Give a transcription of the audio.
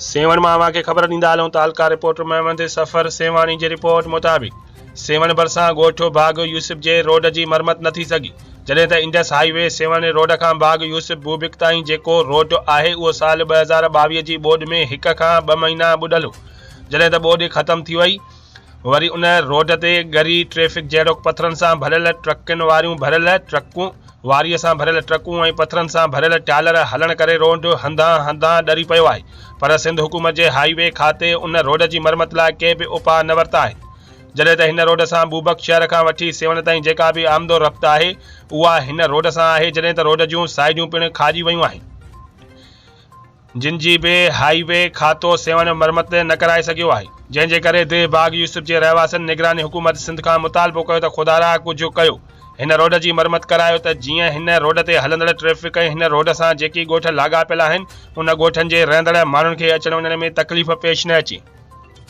Seven मां के ख़बर ॾींदा हलूं त हल्का रिपोर्टर महमद सफ़र सेवानी जी रिपोर्ट मुताबिक़ सेवन भरिसां ॻोठ बाग यूसुफ जे रोड जी मरमत न थी सघी, जॾहिं त इंडस हाईवे सेवन रोड खां बाग यूसुफ बूबिक ताईं जेको रोड आहे उहो साल 2022 जी ॿोॾि में 1 खां 2 महीना ॿुॾल हो। जॾहिं त ॿोॾि ख़त्म थी वई, वरी उन रोड ते ॻरी ट्रैफ़िक जहिड़ो पथरनि सां भरियल ट्रकुनि भरियल ट्रकूं ऐं पथरनि सां भरियल टालर हलण करे रोड हंधा हंधा ॾरी पियो आहे। पर सिंध हुकूमत जे हाईवे खाते उन रोड जी मरमत लाइ के बि उपाउ न वरिता आहिनि, जॾहिं त हिन रोड सां बूबक शहर खां वठी सेवन ताईं जेका बि आमदो रफ़्त आहे उहा हिन रोड सां आहे, जॾहिं त रोड जूं साइडूं पिणु खाजी वियूं आहिनि, जिन जी बि हाईवे खातो सेवन मरमत न कराए सघियो आहे, जंहिंजे करे देह बाग यूसुफ जे रहवासियुनि निगरानी हुकूमत सिंध खां मुतालबो कयो त खुदारा कुझु कयो, हिन रोड जी मरमत करायो त जीअं हिन रोड ते हलंदड़ ट्रैफ़िक ऐं हिन रोड सां जेकी ॻोठ लाॻापियल आहिनि उन ॻोठनि जे रहंदड़ माण्हुनि खे अचण वञण में तकलीफ़ पेश न अचे।